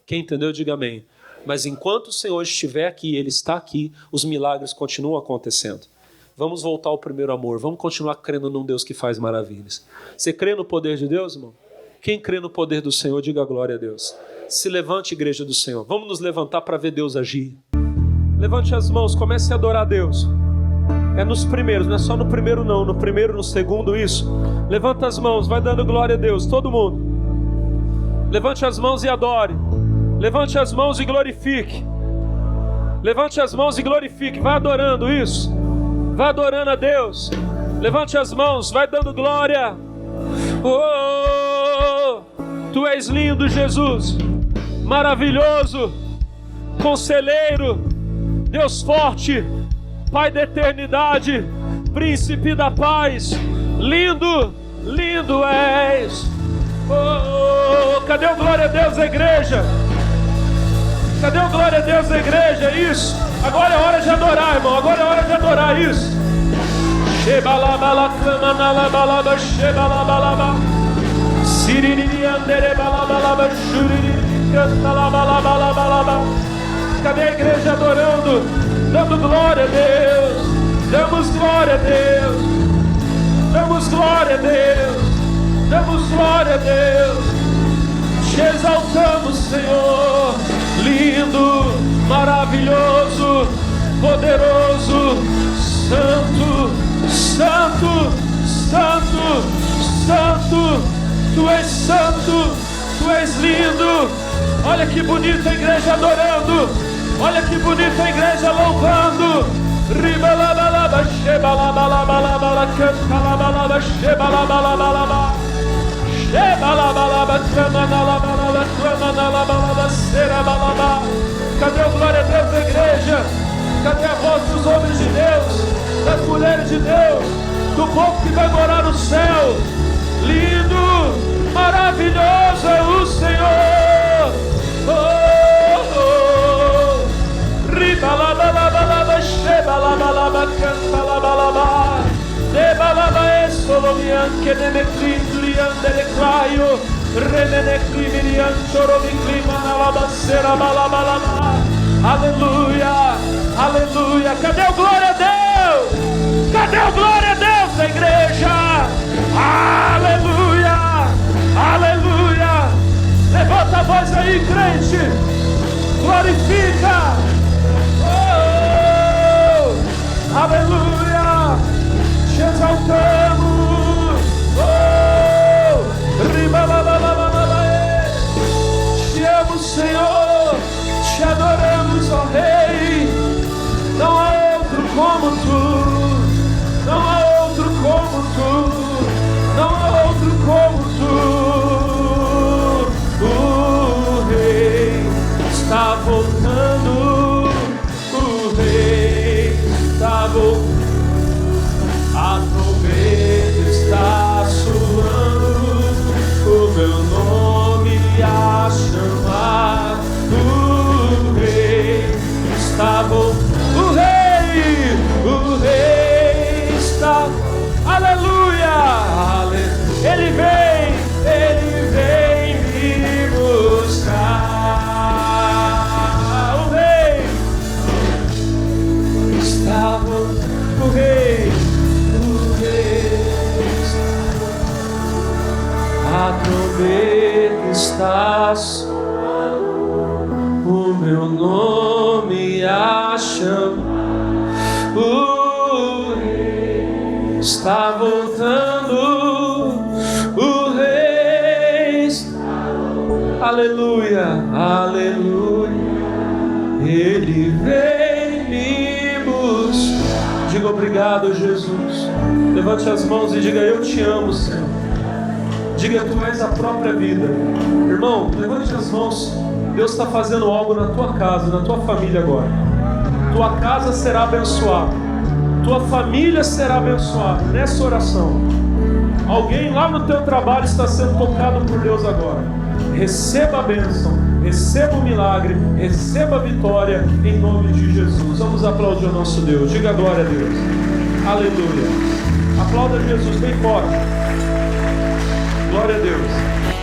B: Quem entendeu, diga amém. Mas enquanto o Senhor estiver aqui, ele está aqui, os milagres continuam acontecendo. Vamos voltar ao primeiro amor, vamos continuar crendo num Deus que faz maravilhas. Você crê no poder de Deus, irmão? Quem crê no poder do Senhor, diga glória a Deus. Se levante, igreja do Senhor. Vamos nos levantar para ver Deus agir. Levante as mãos, comece a adorar a Deus. É nos primeiros, não é só no primeiro não, no primeiro, no segundo, isso. Levanta as mãos, vai dando glória a Deus, todo mundo. Levante as mãos e adore. Levante as mãos e glorifique. Levante as mãos e glorifique, vai adorando isso. Vai adorando a Deus. Levante as mãos, vai dando glória. Oh, tu és lindo, Jesus. Maravilhoso. Conselheiro. Deus forte, Pai da eternidade, Príncipe da paz, lindo, lindo és. Oh, cadê o glória a Deus da igreja? Cadê o glória a Deus da igreja? Isso, agora é hora de adorar, irmão, agora é hora de adorar isso. Shebalabalaclamanalabalaba, shebalabalaba, siriririanderebalabalaba, shuririricantalabalabalabalaba. Cadê a igreja adorando, dando glória a Deus, damos glória a Deus, damos glória a Deus, damos glória a Deus, te exaltamos, Senhor, lindo, maravilhoso, poderoso, santo, santo, santo, santo, tu és santo, tu és lindo. Olha que bonita a igreja adorando. Olha que bonita a igreja louvando. Ribalabalaba, shebalabalaba, cantalabalaba, shebalabalaba, shebalabalaba, clamanalabalaba, clamanalabalaba, serabalaba. Cadê o glória a Deus da igreja? Cadê a voz dos homens de Deus, das mulheres de Deus, do povo que vai morar no céu? Lindo, maravilhoso é o Senhor. Oh, oh. Ribalabalaba, shebalabalaba, cantalabalaba, debalaba, esolomian, kenemeklian, deleclaio, remeneklimirian, choromiklimanalaba, serabalabalaba. Aleluia, aleluia. Cadê o glória a Deus? Cadê o glória a Deus da igreja? Aleluia, aleluia. Levanta a voz aí, crente. Glorifica. Oh, aleluia. Te exaltamos. Oh, ribalalalalalaê. Te amo, Senhor. Te adoramos, ó Rei. Não há outro como tu. Não há outro como tu. Não há outro como tu. O Rei está voltando. O Rei está voltando. A trombeta está soando. O meu nome a chamar. O Rei está voltando. O Rei está. Aleluia! Ele vem me buscar. O Rei está. O Rei a trombeta está soando, o meu nome a chamar. O Rei está voltando, o Rei está. Aleluia, aleluia. Ele vem me buscar. Diga obrigado, Jesus. Levante as mãos e diga: eu te amo, Senhor. Diga: tu és a própria vida. Irmão, levante as mãos. Deus está fazendo algo na tua casa, na tua família agora. tua casa será abençoada, tua família será abençoada. Nessa oração, alguém lá no teu trabalho está sendo tocado por Deus agora. Receba a bênção, receba o milagre, receba a vitória em nome de Jesus. Vamos aplaudir o nosso Deus. Diga glória a Deus. Aleluia. Aplauda Jesus bem forte. Glória a Deus.